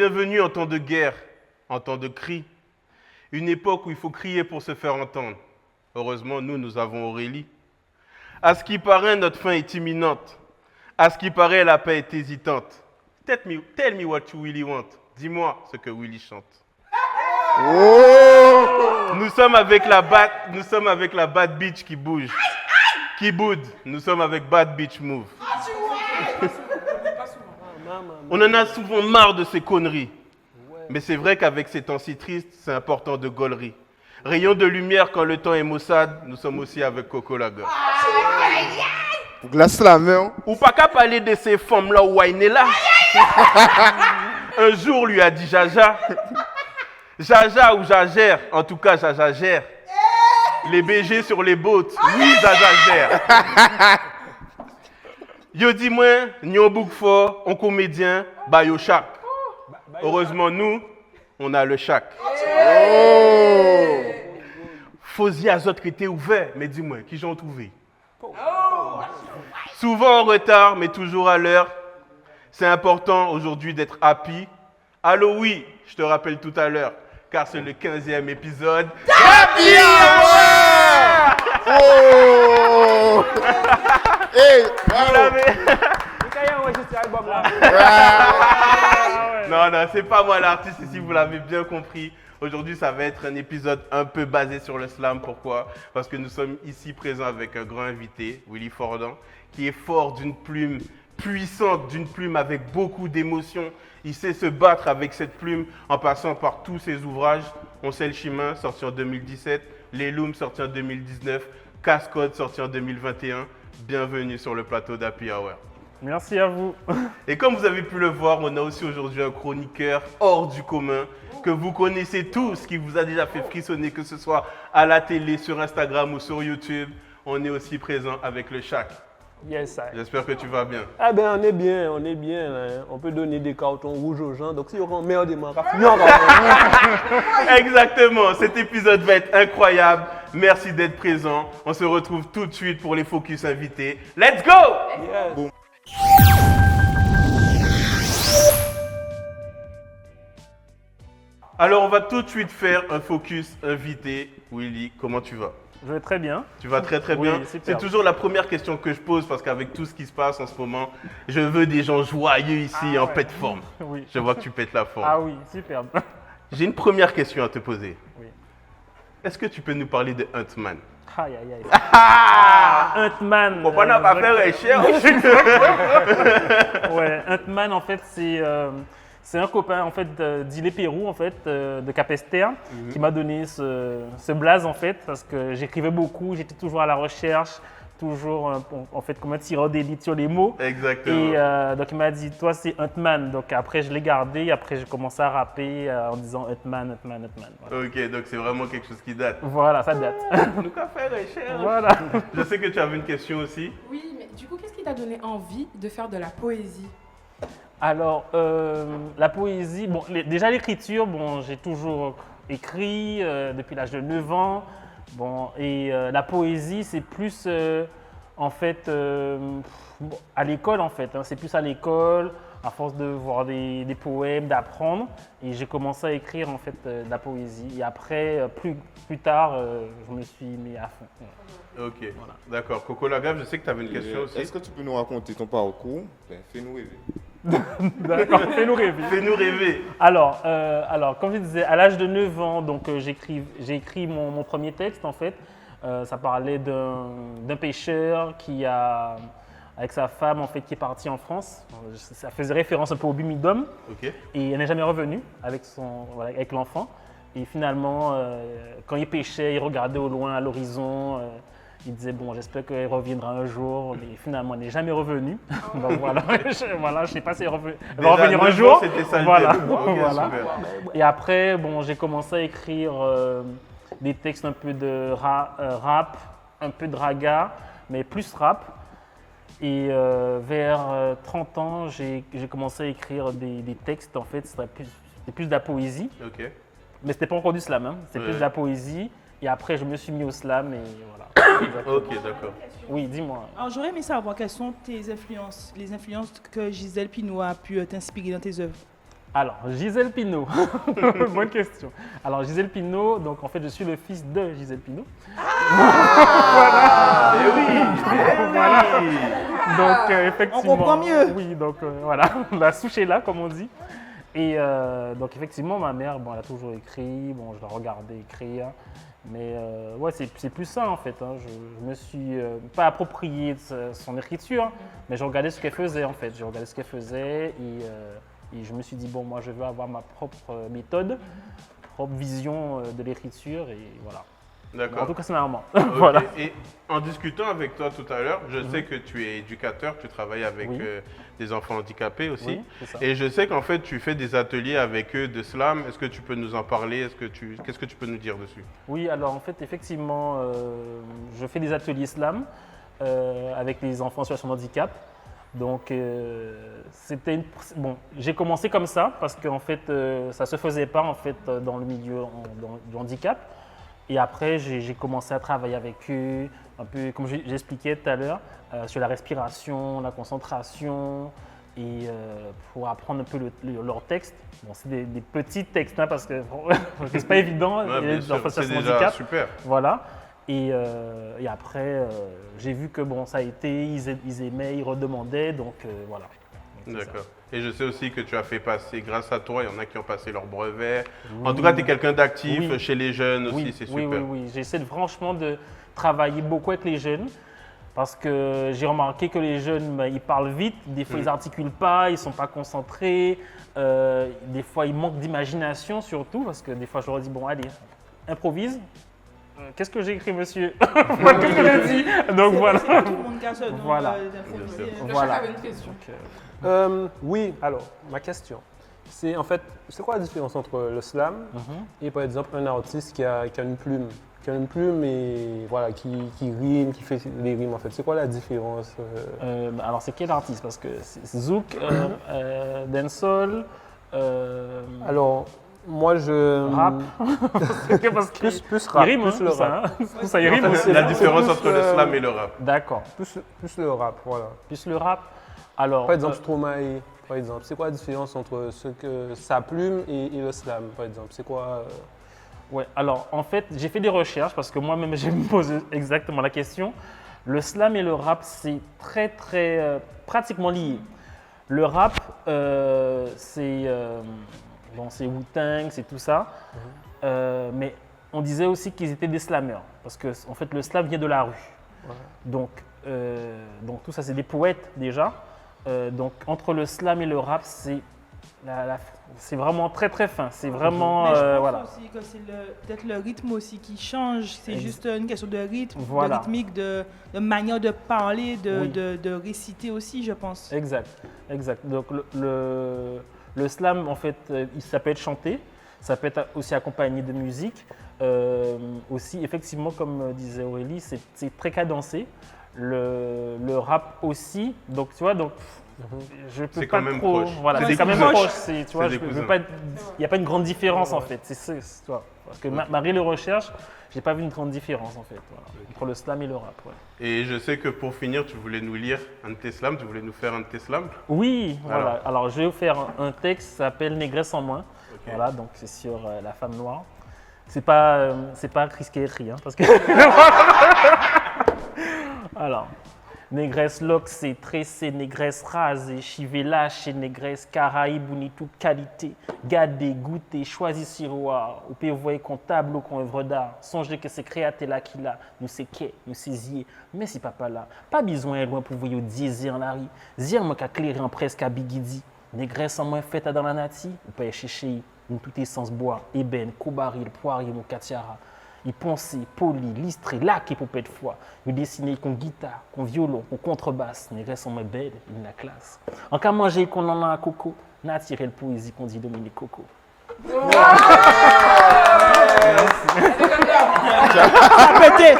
bienvenue en temps de guerre, en temps de cri. Une époque où il faut crier pour se faire entendre. Heureusement, nous avons Aurélie. À ce qui paraît, notre fin est imminente. À ce qui paraît, la paix est hésitante. Tell me what you really want. Dis-moi ce que Willy chante. Oh! Nous sommes avec la bad bitch qui bouge, qui boude. Nous sommes avec Bad Bitch Move. On en a souvent marre de ces conneries. Mais c'est vrai qu'avec ces temps si tristes, c'est important de gaulerie. Rayon de lumière quand le temps est maussade, nous sommes aussi avec Coco Laga. Glace la main. Ou pas qu'à parler de ces femmes-là où est là. Un jour, lui a dit Jaja. Jaja ou Jagère, en tout cas Jaja gère. Les BG sur les bottes, oui Jaja gère. Yo dis-moi, nyon bouk fort, on comédien, bah yo chac. Heureusement nous, on a le chac. Fosy Azot qui était ouvert, mais dis-moi, qui j'en trouvé? Souvent en retard, mais toujours à l'heure. C'est important aujourd'hui d'être happy. Allô oui, je te rappelle tout à l'heure, car c'est le 15e épisode. Happy Hour! Oh! Hey, Vous l'avez. Non, c'est pas moi l'artiste ici, vous l'avez bien compris. Aujourd'hui, ça va être un épisode un peu basé sur le slam. Pourquoi? Parce que nous sommes ici présents avec un grand invité, Willy Fordan, qui est fort d'une plume puissante, d'une plume avec beaucoup d'émotions. Il sait se battre avec cette plume en passant par tous ses ouvrages. On sait le chemin, sorti en 2017. Les Looms, sorti en 2019. Cascode, sorti en 2021. Bienvenue sur le plateau d'Happy Hour. Merci à vous. Et comme vous avez pu le voir, on a aussi aujourd'hui un chroniqueur hors du commun que vous connaissez tous, qui vous a déjà fait frissonner, que ce soit à la télé, sur Instagram ou sur YouTube. On est aussi présent avec le Chac. Yes, I. J'espère que tu vas bien. Ah ben on est bien. Hein. On peut donner des cartons rouges aux gens. Donc si on merde des marques, Exactement, cet épisode va être incroyable. Merci d'être présent. On se retrouve tout de suite pour les focus invités. Let's go! Yes. Bon. Alors on va tout de suite faire un focus invité. Willy, comment tu vas? Je vais très bien. Tu vas très très bien. Oui, super. C'est toujours la première question que je pose parce qu'avec tout ce qui se passe en ce moment, je veux des gens joyeux ici en pleine forme. Oui. Je vois que tu pètes la forme. Ah oui, superbe. J'ai une première question à te poser. Oui. Est-ce que tu peux nous parler de Huntman? Aïe, aïe, aïe. Huntman. Bon, pas pas faire cher. Ouais, Huntman, en fait, c'est un copain en fait, d'Ile Pérou, en fait, de Capesterre, qui m'a donné ce blaze, en fait, parce que j'écrivais beaucoup, j'étais toujours à la recherche, toujours en fait, comme un tireur d'élite sur les mots. Exactement. Et donc, il m'a dit, toi, c'est Huntman. Donc, après, je l'ai gardé, après, j'ai commencé à rapper en disant Huntman. Voilà. Ok, donc c'est vraiment quelque chose qui date. Voilà, ça date. Nous qu'à faire cher. Voilà. Je sais que tu avais une question aussi. Oui, mais du coup, qu'est-ce qui t'a donné envie de faire de la poésie? Alors, la poésie, bon, déjà l'écriture, bon, j'ai toujours écrit depuis l'âge de 9 ans. Bon, et la poésie, c'est plus en fait à l'école en fait. C'est plus à l'école, à force de voir des poèmes, d'apprendre. Et j'ai commencé à écrire en fait de la poésie. Et après, plus tard, je me suis mis à fond. Ok, voilà. D'accord. Coco Lagave, je sais que tu avais une question aussi. Est-ce que tu peux nous raconter ton parcours? Fais-nous rêver. D'accord, fais-nous rêver. Fais-nous rêver. Alors, comme je disais, à l'âge de 9 ans, donc, j'ai écrit mon premier texte, en fait. Ça parlait d'un pêcheur qui a, avec sa femme, en fait, qui est parti en France. Ça faisait référence un peu au Bimidum. Ok. Et elle n'est jamais revenue avec l'enfant. Et finalement, quand il pêchait, il regardait au loin, à l'horizon. Il disait, bon, j'espère qu'elle reviendra un jour, mais finalement, elle n'est jamais revenue. Donc voilà, je ne sais pas si elle va revenir un jour. C'était ça le Voilà. thème. Ok, Voilà. super. Et après, bon, j'ai commencé à écrire des textes un peu de rap, un peu de raga, mais plus rap. Et vers 30 ans, j'ai commencé à écrire des textes, en fait, c'était plus de la poésie. Ok. Mais c'était pas encore du slam, hein. C'était Ouais. plus de la poésie. Et après, je me suis mis au slam et voilà. Ok, d'accord. Oui, dis-moi. Alors, j'aurais aimé savoir quelles sont tes influences, les influences que Gisèle Pineau a pu t'inspirer dans tes œuvres. Alors, Gisèle Pineau. Bonne question. Alors, Gisèle Pineau, donc en fait, je suis le fils de Gisèle Pineau. Ah oui. Voilà. Donc, effectivement. On comprend mieux. Oui, donc voilà, la souche est là, comme on dit. Et donc, effectivement, ma mère, bon, elle a toujours écrit. Bon, je la regardais écrire. Mais ouais, c'est plus ça, en fait. Hein. Je me suis pas approprié de son écriture, mais je regardais ce qu'elle faisait, en fait. Je regardais ce qu'elle faisait et je me suis dit, bon, moi, je veux avoir ma propre méthode, propre vision de l'écriture, et voilà. D'accord. En tout cas, c'est ma maman. Ok. Voilà. Et en discutant avec toi tout à l'heure, je sais que tu es éducateur, tu travailles avec Oui. des enfants handicapés aussi. Oui, c'est ça. Et je sais qu'en fait, tu fais des ateliers avec eux de slam. Est-ce que tu peux nous en parler? Qu'est-ce que tu peux nous dire dessus? Oui, alors en fait, effectivement, je fais des ateliers slam avec les enfants en situation de handicap. Donc, bon, j'ai commencé comme ça parce qu'en fait, ça ne se faisait pas en fait, dans le milieu du handicap. Et après, j'ai commencé à travailler avec eux, un peu comme j'expliquais tout à l'heure, sur la respiration, la concentration, et pour apprendre un peu leur texte. Bon, c'est des petits textes, hein, parce que c'est pas évident. Ouais, bien sûr, c'est situation de déjà handicap. super. Voilà. Et après, j'ai vu que bon, ça a été, ils aimaient, ils redemandaient, donc voilà. Donc, c'est ça. D'accord. Et je sais aussi que tu as fait passer, grâce à toi, il y en a qui ont passé leur brevet. En tout cas, tu es quelqu'un d'actif Oui. chez les jeunes aussi, Oui, c'est oui, super. oui. J'essaie franchement de travailler beaucoup avec les jeunes parce que j'ai remarqué que les jeunes, ils parlent vite, des fois ils n'articulent pas, ils ne sont pas concentrés, des fois ils manquent d'imagination surtout parce que des fois je leur dis, bon allez, improvise. Qu'est-ce que j'ai écrit, monsieur? Qu'est-ce que j'ai dit? Donc voilà. Tout le monde casse le nom Voilà. d'improviser. Voilà. Chacun avait une question. Oui, alors, ma question, c'est en fait, c'est quoi la différence entre le slam et par exemple un artiste qui a une plume? Qui a une plume et voilà, qui rime, qui fait les rimes en fait. C'est quoi la différence? Alors c'est quel artiste? Parce que c'est Zouk, dancehall, Alors, moi je. rap. Parce que Plus rap. il rime, plus hein, le tout ça, rap. hein. Tout ça, il rime aussi. La c'est différence plus, entre le slam et le rap. D'accord. Plus le rap, voilà. Plus le rap. Alors, Par exemple, Stromae, par exemple. C'est quoi la différence entre sa plume et le slam, par exemple? C'est quoi ouais, alors en fait, j'ai fait des recherches parce que moi-même, je me pose exactement la question. Le slam et le rap, c'est très pratiquement lié. Le rap, c'est bon, c'est Wu-Tang, c'est tout ça. Mais on disait aussi qu'ils étaient des slammers parce que en fait, le slam vient de la rue. Ouais. Donc tout ça, c'est des poètes déjà. Donc entre le slam et le rap, c'est c'est vraiment très fin. C'est vraiment Mais je pense voilà. aussi que c'est peut-être le rythme aussi qui change. C'est juste une question de rythme, Voilà. de rythmique, de manière de parler, Oui. de réciter aussi, je pense. Exact. Donc le slam, en fait, ça peut être chanté, ça peut être aussi accompagné de musique. Aussi, effectivement, comme disait Aurélie, c'est très cadencé. Le rap aussi. Donc, tu vois, je peux C'est pas quand même trop. proche. Voilà, C'est c'est des quand même cousins. proche. Tu vois, des je veux cousins. pas. Il n'y a pas une grande différence en fait. C'est ça, tu vois. Parce que Marie le recherche, j'ai pas vu une grande différence en fait. Voilà, entre le slam et le rap. Ouais. Et je sais que pour finir, tu voulais nous lire un de tes slams, tu voulais nous faire un de tes slams. Oui, voilà. Alors. Alors, je vais vous faire un texte qui s'appelle Négresse en moins. Ok. Voilà, donc c'est sur la femme noire. C'est pas Chris qui a écrit, hein, parce que. Alors, négresse loxée, tressée, négresse rasée, chivé lâché, négresse caraïbe ou ni toute qualité. Gardez, goûtez, choisis siroir, ou peut voir comptable ou qu'on œuvre d'art. Songez que c'est créaté là qui l'a, nous c'est qu'est, nous c'est zier. Mais si papa là, pas besoin loin pour vous diéser en la rue. Zier moi qu'à clairer en presque à bigidi. Négresse en moins faite dans la nati, ou pas chercher, nous tout essence bois, ébène, cobaril, poirier, mon katiara. Il pensait, poli, listré, lac et poupée de foi. Il dessinait qu'on guitare, qu'on violon, qu'on contrebasse. Négresse en moins belle, il la classe. En cas manger qu'on en a un coco, n'a tiré le poésie qu'on dit Dominique Coco. Pété!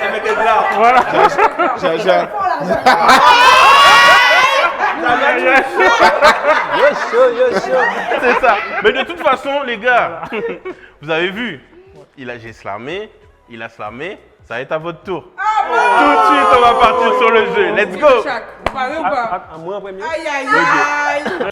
C'est ça. Mais de toute façon, les gars, vous avez vu, j'ai slamé, il a slamé, ça va être à votre tour. Tout de suite, on va partir sur le jeu. Let's go. Chaque. Vous parlez ou pas? À moi en premier? Aïe, aïe, aïe.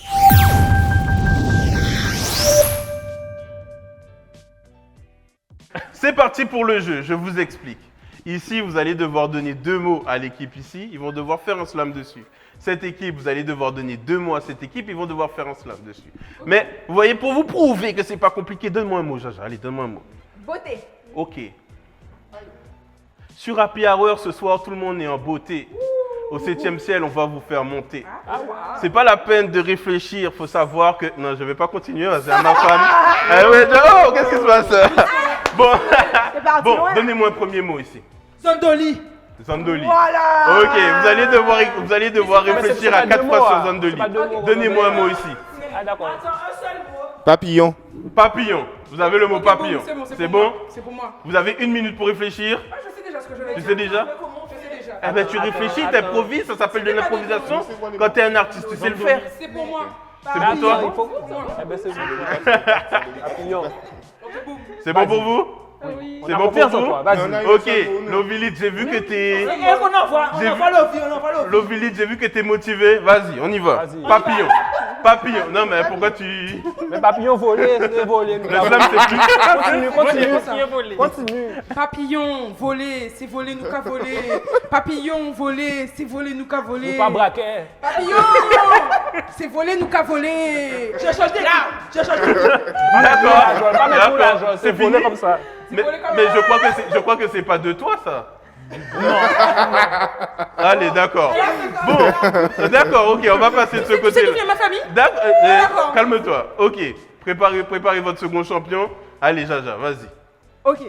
C'est parti pour le jeu, je vous explique. Ici, vous allez devoir donner 2 mots à l'équipe ici, ils vont devoir faire un slam dessus. Cette équipe, vous allez devoir donner 2 mots à cette équipe, ils vont devoir faire un slam dessus. Mais, vous voyez, pour vous prouver que c'est pas compliqué, donne-moi un mot, Jaja. Allez, donne-moi un mot. Beauté. Ok. Sur Happy Hour, ce soir, tout le monde est en beauté. Au 7e ciel, on va vous faire monter. C'est pas la peine de réfléchir, faut savoir que... Non, je vais pas continuer, c'est à ma femme. Ouais, oh, qu'est-ce qui se passe? Bon, parti bon, loin. donnez-moi un premier mot ici. Zandoli. Zandoli. Voilà. Ok, vous allez devoir réfléchir à 4 fois sur Zandoli. Donnez-moi un mot ici. Ah, d'accord. Attends, un seul mot. Papillon. Papillon. Vous avez le mot Ok, papillon. bon, C'est bon? C'est pour moi. Vous avez 1 minute pour réfléchir. Ah, je sais déjà ce que je vais Tu dire. sais déjà? Je sais déjà. Eh ben tu réfléchis, t'improvises, ça s'appelle de l'improvisation. Quand t'es un artiste, tu sais le faire. C'est pour moi. C'est pour toi? Il faut... Eh ben, c'est bon. Papillon. C'est bon pour vous? C'est bon pour vous? Vas-y. Ok, Lovilit, j'ai vu que t'es... On envoie l'offre. Lovilit, j'ai vu que t'es motivé. Vas-y, on y va. Vas-y. Papillon. Papillon. Non mais pourquoi tu... Mais papillon volé, c'est volé. Le slam c'est plus... Continue. Papillon, volé, c'est volé, nous qu'a volé. Papillon, volé, c'est volé, nous qu'a volé. Pas braquet. Papillon, c'est volé, nous qu'a volé. J'ai changé d'équipe. D'accord, C'est volé comme ça. Mais je crois que c'est pas de toi ça. Non. Allez, d'accord. Bon, d'accord, ok, on va passer de ce Tu sais côté-là. d'où vient ma famille? D'accord, calme-toi. Ok, préparez votre second champion. Allez, Jaja, vas-y. Ok.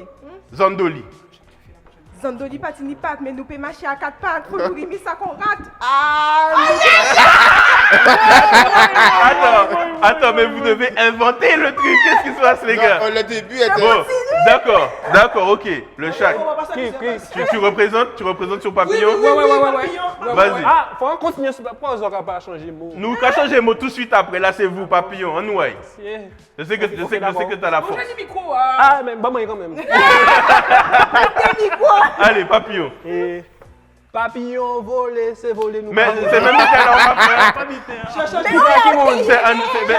Zandoli. Zandoli patini pat, mais nous peut marcher à 4 pattes. Faut nous rimer ça qu'on rate. Attends, mais vous devez inventer le truc. Qu'est-ce qui se passe, les gars? Le début était... Bon, d'accord, ok. Le chat. Tu représentes sur papillon? Ouais. Vas-y. Ah, faut en continuer. Pourquoi on n'aura pas changé de mot? Nous, quand changez mot tout de suite après, là, c'est vous, papillon, en ouaille. Je sais que t'as la force. J'ai du micro. Ah, mais bah, moi quand même. Allez, papillon. Et papillon volé, c'est volé. Nous Mais c'est même Mita là, on va faire.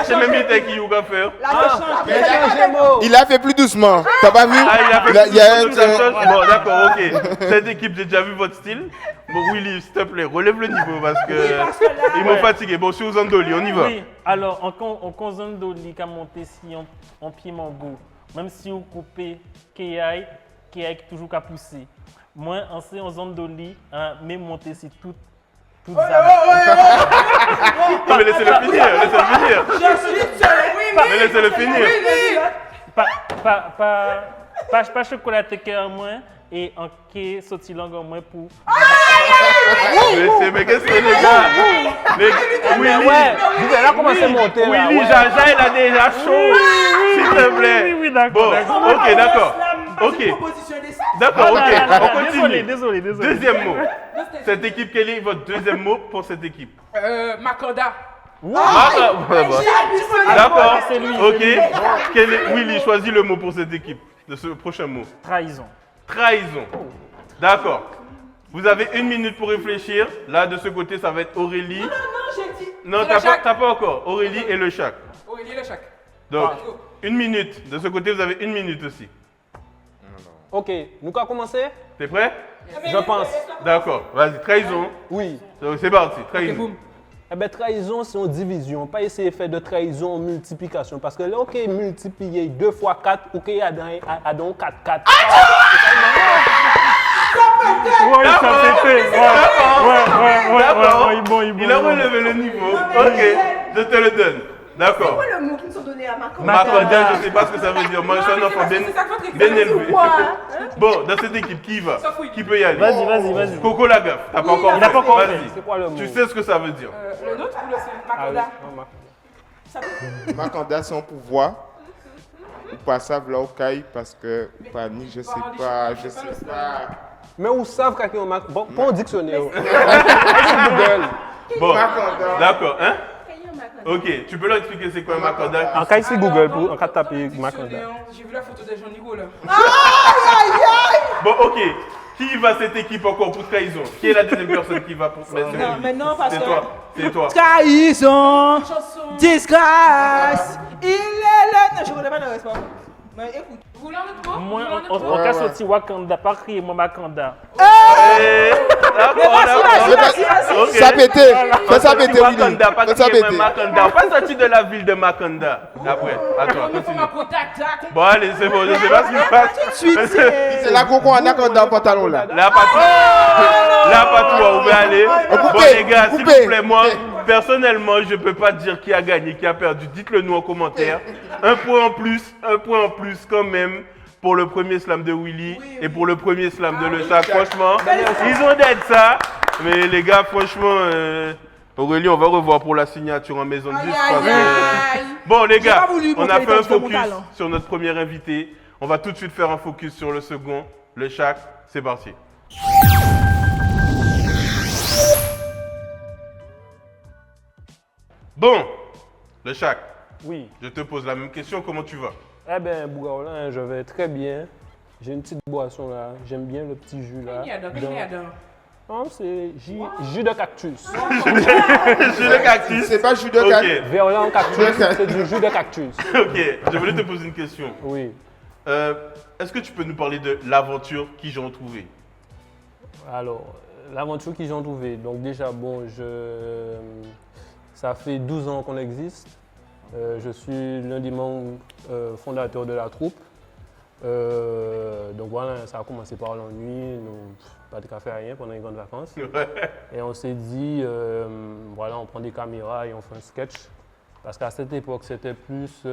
C'est même Mita qui va faire. mais changez mot. Il a fait plus doucement. T'as pas vu? Ah, il a fait Il y a toute la chose. Bon, d'accord, ok. Cette équipe, j'ai déjà vu votre style. Bon, Willy, s'il te plaît, relève le niveau parce que ils m'ont fatigué. Bon, sur Zandoli, on y va. Oui, alors, en Zandoli, qui a monté si en pied mango, même si vous coupez Kéaï toujours qu'à pousser. Moi, en Zandoli, mais monter si tout Non, mais laissez-le finir. Mais laissez-le finir. Pas chocolaté cœur moins et en quai sauti langue en moins pour. Mais qu'est-ce que c'est, les gars? Willy, Vous allez commencer à monter là. Willy, Jaja, il a déjà chaud. S'il te plaît. Oui, d'accord. Bon, ok, d'accord. Ok. D'accord, ok. On continue. Désolé. Deuxième mot. Cette équipe, quel est votre deuxième mot pour cette équipe? Macorda. D'accord. c'est lui, Ok. Willy, choisis le mot pour cette équipe. De ce prochain mot. Trahison. Trahison. D'accord. Vous avez 1 minute pour réfléchir. Là, de ce côté, ça va être Aurélie. Non, j'ai dit. Non, t'as pas encore. Aurélie et le Chac. Aurélie le chac. Donc, 1 minute. De ce côté, vous avez 1 minute aussi. Ok, nous allons commencer? T'es prêt? Je pense. D'accord. Vas-y, trahison. Oui. Donc, c'est parti. Trahison. Eh bien, trahison, c'est en division. Pas essayer de faire de trahison en multiplication. Parce que là, ok, multiplier 2 fois 4, ok, il y a donc 4, 4. Ouais, ça c'est fait. D'accord. Bon. Il a relevé le niveau. Ok, je te le donne. D'accord. C'est quoi le mot qui nous sont donnés à Macorda? Macorda, je ne sais pas ce que ça veut dire. Moi, je suis un enfant bien élevé. Bon, dans cette équipe, qui va? Qui peut y aller? Vas-y. Coco Lagaffe, t'as pas encore il a pas encore fait. Vas-y. C'est quoi le mot? Tu sais ce que ça veut dire? Le nôtre ou le sien? Ah oui, Macorda. Macorda, son pouvoir. Ou pas ça, là, au caille, parce que, pas ni, je sais pas. Mais vous savez quand on marque. Bon, pas en dictionnaire. C'est Google. Bon, Macorda. d'accord, hein? Ok, tu peux leur expliquer c'est quoi un Macorda? En cas ici Google, pour en cas de taper Macorda. J'ai vu la photo de Jean-Nico là. Bon, ok. Qui va cette équipe encore pour trahison? Qui est la deuxième personne qui va pour... Non, mais non, parce C'est que. toi, c'est toi. Trahison, disgrâce, il est là. Non, je ne connais pas le reste. Mais écoute, vous voulez un autre mot? Moi, Vous voulez un on autre mot? va sortir Wakanda, pas crier moi Wakanda. D'accord. Ça pété. Fais ça pété, Willy. Makanda, pas Fais ça crier péter. Makanda. Pas sorti de la ville de Makanda. Après, à toi, On me fait continue. ma contact, hein. Bon, allez, c'est bon, je sais pas ce qui se passe. C'est la coco en accord dans le pantalon là. Là, pas tout. Là, pas tout, on va aller. Bon, coupez, les gars, s'il coupez. vous plaît, moi, personnellement, je peux pas dire qui a gagné, qui a perdu. Dites-le nous en commentaire. Un point en plus quand même pour le premier slam de Willy et pour le premier slam de Le Chat. Franchement, ils ont d'être ça. Mais les gars, franchement, Aurélie, on va revoir pour la signature en maison de disque. parce que- Bon, les gars, pas voulu on a montrer fait un les textes de mon focus talent. sur notre premier invité. On va tout de suite faire un focus sur le second, Le Chat. C'est parti. Bon, Le Chat, Oui. je te pose la même question. Comment tu vas? Eh bien, Bougaoulin, je vais très bien. J'ai une petite boisson là. J'aime bien le petit jus là. Non, c'est jus de cactus. Jus de cactus. C'est pas jus de canne. Ok, Violet cactus, c'est du jus de cactus. ok. Je voulais te poser une question. Oui. Est-ce que tu peux nous parler de l'aventure qui j'ai retrouvé? Alors, l'aventure qu'ils ont trouvée. Donc déjà, bon, ça fait 12 ans qu'on existe. Je suis l'un des membres fondateurs de la troupe. Donc voilà, ça a commencé par l'ennui, pas de café, rien pendant les grandes vacances. Et on s'est dit, voilà, on prend des caméras et on fait un sketch. Parce qu'à cette époque, c'était plus,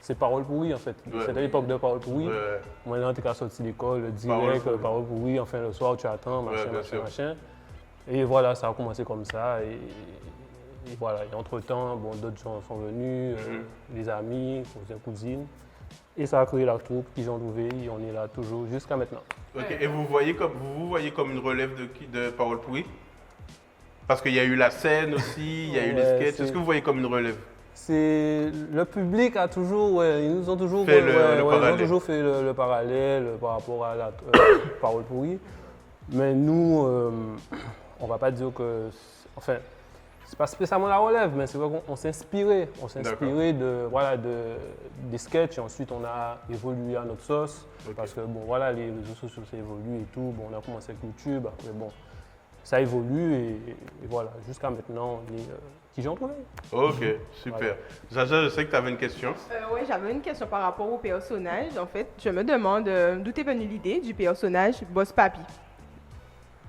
c'est paroles pourries en fait. Ouais. C'était l'époque de paroles pourries. Ouais. Moi, là, tu es sorti de l'école, Paroles direct, pourries. paroles pourries, enfin le soir, tu attends, Ouais, machin, bien machin, sûr. machin. Et voilà, ça a commencé comme ça. Et voilà, et entre-temps, bon, d'autres gens sont venus, les amis, cousins, cousines. Et ça a créé la troupe qu'ils ont trouvé et on est là toujours jusqu'à maintenant. Ok, et vous vous voyez comme une relève de Paroles pourries? Parce qu'il y a eu la scène aussi, il y a eu les Ouais, sketchs. c'est- Est-ce que vous voyez comme une relève? C'est le public a toujours, ouais, ils nous ont toujours Fait le ils ont parallèle. toujours fait le parallèle par rapport à la parole pourrie. Mais nous, on va pas dire que, enfin, c'est pas spécialement la relève, mais c'est vrai qu'on s'inspirait, des sketchs et ensuite on a évolué à notre sauce Ok. parce que bon voilà les réseaux sociaux ça évolue et tout. Bon, on a commencé avec YouTube, après bon ça évolue et voilà jusqu'à maintenant on est qui j'en trouvé. Ok, super. Jaja, je sais que tu avais une question. Oui, j'avais une question par rapport au personnage. En fait, je me demande d'où est venue l'idée du personnage Boss Papi.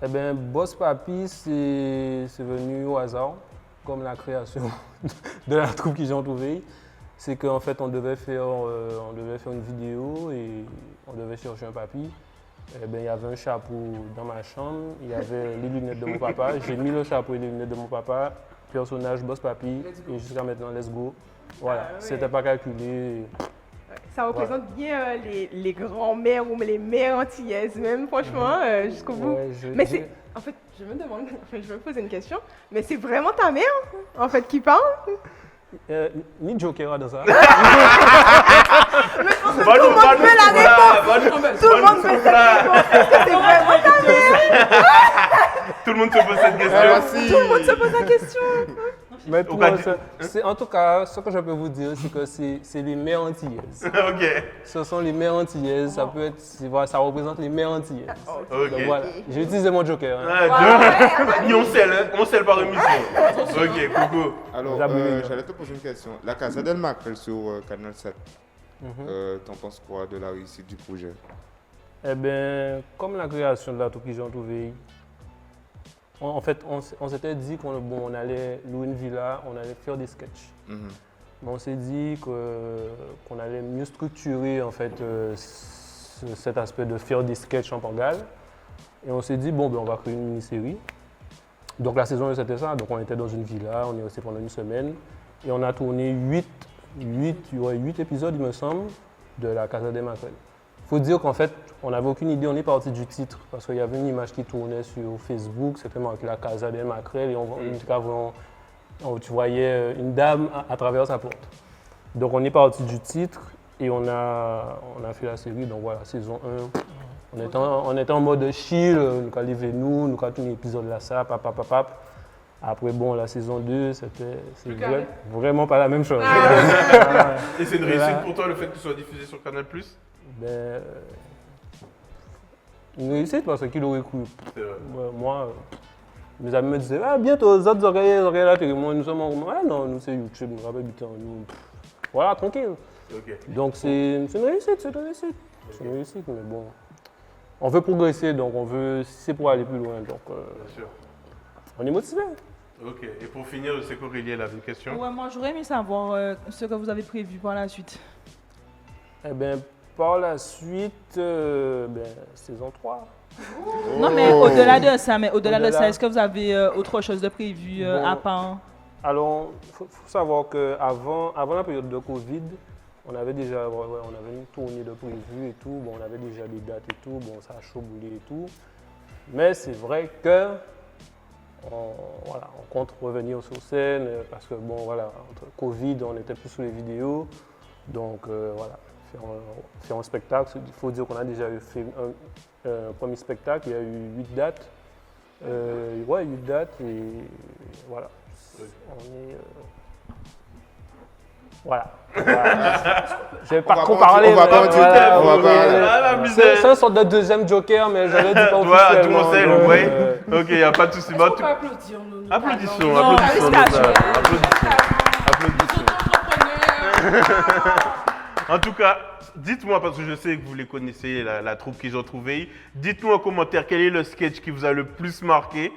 Eh bien, Boss Papi, c'est venu au hasard, comme la création de la troupe qu'ils ont trouvée. C'est qu'en fait, on devait faire une vidéo et on devait chercher un papy. Eh bien, il y avait un chapeau dans ma chambre, il y avait les lunettes de mon papa. J'ai mis le chapeau et les lunettes de mon papa, personnage Boss Papi, et jusqu'à maintenant, let's go. Voilà, Ah ouais. c'était pas calculé. Ça représente bien les grands-mères ou les mères antillaises même, franchement, jusqu'au bout. Ouais, Mais c'est... En fait, je me demande, je me pose une question, mais c'est vraiment ta mère, en fait, qui parle? Ni Joker dans ça. Tout le monde veut la réponse. Tout le monde veut cette réponse. Est-ce que c'est vraiment ta mère? Tout le monde se pose cette Ah, question. voici. Tout le monde se pose la question. Mais Au cas du- en tout cas, ce que je peux vous dire, c'est que c'est les mères antillaises. Ok, Ce sont les mères antillaises, ça peut être, voilà, ça représente les mères antillaises. ok. Donc voilà, j'ai utilisé mon joker. Hein. Ah, on scelle par émission. Ok, coucou. Alors, J'avoue, mignon. j'allais te poser une question. La Casa del Macrel sur Canal 7. T'en penses quoi de la réussite du projet? Eh bien, comme la création de la troupe qu'ils ont trouvée, en fait, on s'était dit qu'on allait louer une villa, on allait faire des sketchs. Mhm. Mais on s'est dit qu'on allait mieux structurer en fait, cet aspect de faire des sketchs en Portugal. Et on s'est dit, bon, ben, on va créer une mini-série. Donc la saison 1, c'était ça. Donc on était dans une villa, on est resté pendant une semaine. Et on a tourné 8 épisodes, il me semble, de la Casa de Macrel. Il faut dire qu'en fait, on n'avait aucune idée, on est parti du titre. Parce qu'il y avait une image qui tournait sur Facebook, c'était marqué la Casa de Macrel. Et tu voyais une dame à travers sa porte. Donc on est parti du titre et on a fait la série. Donc voilà, saison 1. On était en mode chill, nous avons levé nous avons tourné l'épisode là, ça, pap. Après, bon, la saison 2, c'est vraiment pas la même chose. Et c'est une réussite pour toi le fait que ce soit diffusé sur Canal+. Ben, une réussite parce qu'il aurait cru. C'est vrai. Moi, mes amis me disaient, ah, bientôt, les autres auraient la télé. Moi, nous sommes en ah non, nous c'est YouTube, nous rappelle du temps. Voilà, tranquille. Ok. Donc c'est une réussite, c'est une réussite. C'est une réussite, mais bon. On veut progresser, donc on veut, si c'est pour aller plus loin, donc Bien sûr. on est motivé. Ok. Et pour finir, je sais qu'Aurélie elle avait une question. Ouais, moi j'aurais aimé savoir ce que vous avez prévu par la suite. Eh bien, par la suite, saison 3. Non, mais au-delà de ça, Au-delà. est-ce que vous avez autre chose de prévu Bon. à part? Alors, il faut savoir qu'avant la période de Covid, on avait déjà on avait une tournée de prévues et tout. Bon, on avait déjà des dates et tout. Bon, ça a chamboulé et tout. Mais c'est vrai que on compte revenir sur scène parce que, bon, voilà, entre Covid, on était plus sur les vidéos. Donc, voilà, faire un spectacle. Il faut dire qu'on a déjà fait un premier spectacle. Il y a eu 8 dates. 8 dates et voilà. On est. Voilà. Je vais pas trop parler. On va pas en dire. voilà, On va pas- Ah, la misère. c'est une sorte de deuxième Joker, mais j'avais dit pas Toi, tout le monde officiellement. sait, donc, ouais. Ok, il n'y a pas de souci. Est-ce Bah, qu'on peut applaudir nous Applaudissons, talents? applaudissons. félicitations. Applaudissons. Entrepreneurs. En tout cas, dites-moi, parce que je sais que vous les connaissez, la troupe qu'ils ont trouvée, dites-nous en commentaire quel est le sketch qui vous a le plus marqué.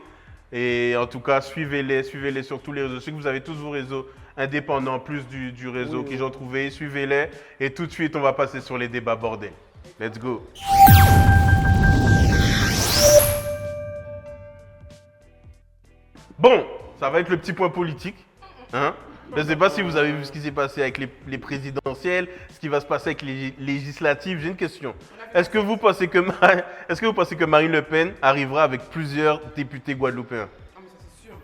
Et en tout cas, suivez-les sur tous les réseaux. Je sais que vous avez tous vos réseaux indépendants, en plus du réseau qu'ils ont trouvé. Suivez-les. Et tout de suite, on va passer sur les débats bordel. Let's go. Bon, ça va être le petit point politique. Hein? Je ne sais pas si vous avez vu ce qui s'est passé avec les présidentielles, ce qui va se passer avec les législatives. J'ai une question. Est-ce que vous pensez que Marine Le Pen arrivera avec plusieurs députés guadeloupéens?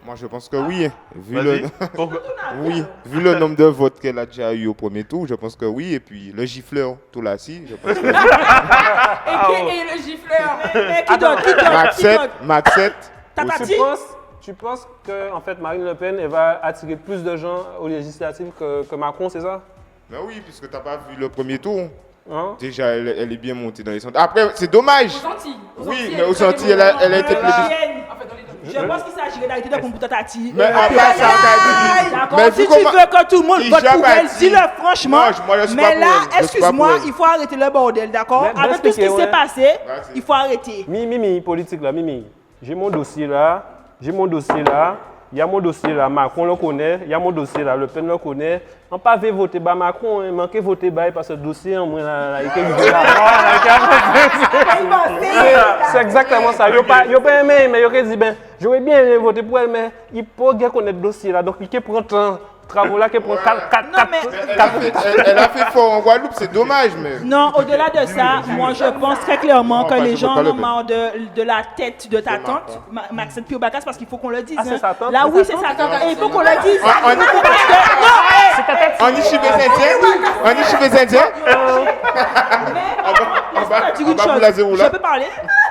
Moi, je pense que oui. Vas-y. Pourquoi? Oui, vu le nombre de votes qu'elle a déjà eu au premier tour, je pense que oui. Et puis le gifleur, tout là, si, je pense que Et le gifleur. Mais qui donne? Maxette. Tatati? Tu penses que en fait, Marine Le Pen elle va attirer plus de gens aux législatives que Macron, c'est ça? Mais oui, puisque tu n'as pas vu le premier tour. Hein? Déjà, elle est bien montée dans les centres. Après, c'est dommage. Aux Antilles. Oui, mais aux Antilles, elle a été plébiscitée. En fait, dans les deux. Je pense qu'il s'agirait d'arrêter de prendre pour Tatati. Mais à part ça, t'as dit. D'accord, Mais si vu tu comment- veux que tout le monde Il vote pour jamais elle, dit. dis-le franchement. Non, moi, je suis pas Mais pour là, elle. Je suis pas excuse-moi, pour elle. il faut arrêter le bordel, d'accord? Mais Avec tout ce qui expliquer, s'est ouais. passé, Vas-y. il faut arrêter. Mimi, politique là, Mimi. J'ai mon dossier là, il y a mon dossier là, Macron le connaît, il y a mon dossier là, Le Pen le connaît. On pas veut voter par Macron, on manque voter par parce que le dossier, on là, il c'est exactement ça. Yo pas aimé, mais yo dit ben, j'aurais bien aimé voter pour elle, mais il faut bien connaître le dossier là, donc il prend temps. Travaux là qui prend 4 Non, mais- Elle a fait fort en Guadeloupe, c'est dommage, mais. Non, au-delà de ça, moi je pense très clairement que pas les je gens veux pas en ont le marre de la tête de ta De tante, Maxette Piobacas, parce qu'il faut qu'on le dise. Ah, c'est hein. sa tante? Là, C'est oui, sa c'est tante? sa tante. Et il faut qu'on le dise. On y chie les Indiens? On y chie les Indiens? Laisse-moi te dire une on va pour la zéro, chose. là. Je peux parler?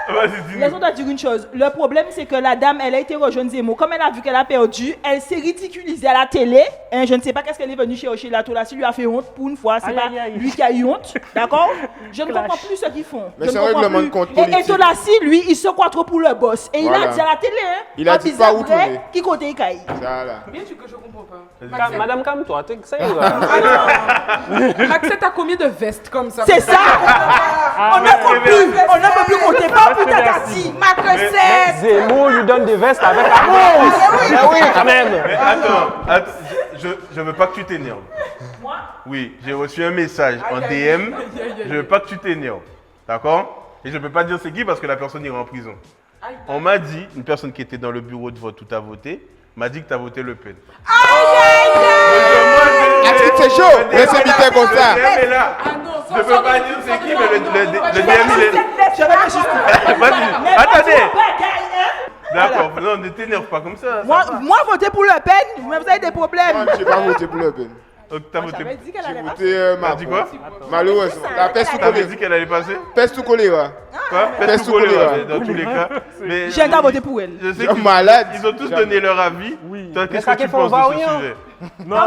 Vas-y, dis-nous. Laisse-moi te dire une chose. Le problème, c'est que la dame, elle a été rejoindre Zemmour. Comme elle a vu qu'elle a perdu, elle s'est ridiculisée à la télé. Hein, je ne sais pas qu'est-ce qu'elle est venue chercher là. Tolassi lui a fait honte pour une fois. C'est Aïe, pas aïe, aïe. lui qui a eu honte. D'accord? Je ne Clash. comprends plus ce qu'ils font. Mais Je c'est ne un comprends règlement de plus. compte Et politique. Tolassi, lui, il se croit trop pour le boss. Et il Voilà. a dit à la télé, hein. Il a en dit disant pas où vrai, tourner. qui côté il caille. Ça, là. Bien sûr que je comprends pas. Madame, calme-toi, t'es sérieux là. Maxette a combien de vestes comme ça? C'est ça. On ne peut plus. On ne peut plus compter. Pas pour Tatati. Ma recette. Zemmour lui donne des vestes avec amour. Mais oui, quand même. Mais attends, je veux pas que tu t'énerves. Moi? Oui, j'ai reçu un message en DM. Je veux pas que tu t'énerves. D'accord? Et je peux pas dire c'est qui parce que la personne ira en prison. On m'a dit, une personne qui était dans le bureau de vote où tu as voté, m'a dit que tu as voté Le Pen. Ah, c'est chaud. Laissez vite comme ça. Mais là, Ah non, je peux pas dire c'est qui, mais le DM il est. Je vais juste. Vas-y, attendez. D'accord, non, ne t'énerve pas comme ça. Moi, voter pour Le Pen, mais vous avez des problèmes. Moi, je n'ai pas voté pour Le Pen. T'as Moi, voté. j'avais dit qu'elle J'ai allait passer. voté T'as dit quoi? Malheureusement. La peste ou T'avais choléra. dit qu'elle allait passer? Peste ou choléra. Quoi? Peste ou choléra, mais dans tous les cas. Mais J'ai qu'à voter pour elle. je sais Genre qu'ils malade. ils ont tous donné leur avis. Oui. Toi, qu'est-ce ça que tu qui fait un penses de ce variant. sujet? Non,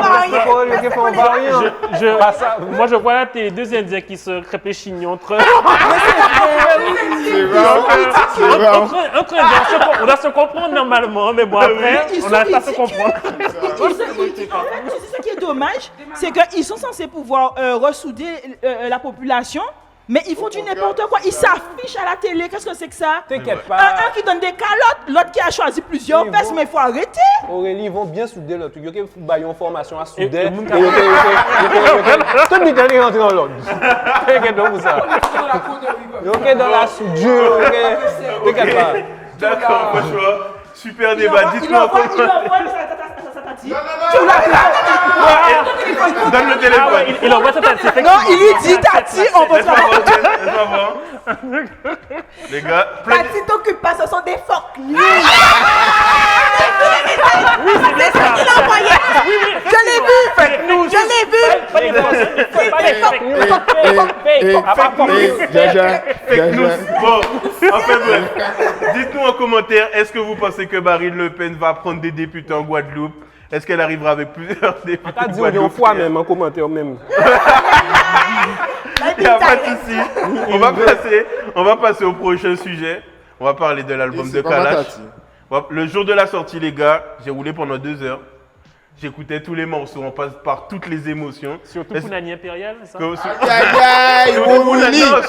Il faut un variant. moi, je vois là tes deux Indiens qui se crêpent les chignons entre C'est vrai. C'est vrai. entre Indiens. On doit se comprendre normalement, mais bon, après, Ils on sont a pas se ridicules. comprendre. En fait, tu sais ce qui est dommage, c'est qu'ils sont censés pouvoir ressouder la population, mais ils font du n'importe quoi. Ils s'affichent à la télé. Qu'est-ce que c'est que ça? T'inquiète pas. Un qui donne des calottes, l'autre qui a choisi plusieurs Ils fesses, vont- mais il faut arrêter. Aurélie, ils vont bien souder le truc. Ils vont une formation à souder. Et Et mon tout le monde est rentré dans l'ordre. T'inquiète pas pour ça. Ok, dans la soudure. Ok. T'inquiète pas. D'accord, franchement, super débat. Il Dites-moi envoie, comment. ça t'a dit. Donne le Ah téléphone. ouais, il envoie ça. c'est Non, il lui dit, Tati, on va Laisse-moi faire. voir, laisse-moi voir. Les gars, plein de- Tati, t'occupe pas, ce sont des phoques nuls. Je l'ai vu. Je l'ai vu. Jaja. fake news. Bon, enfin bref. Dites-nous en commentaire, est-ce que vous pensez que Marine Le Pen va prendre des députés en Guadeloupe? Est-ce qu'elle arrivera avec plusieurs députés T'as dit une fois même, en commentaire même. Il n'y a pas de souci. On va passer au prochain sujet. On va parler de l'album de Kalash. Le jour de la sortie, les gars, j'ai roulé pendant 2 heures. J'écoutais tous les morceaux, on passe par toutes les émotions. Surtout Est-ce- Pounani Impérial, c'est ça? Comme- Aïe, Willy. Non,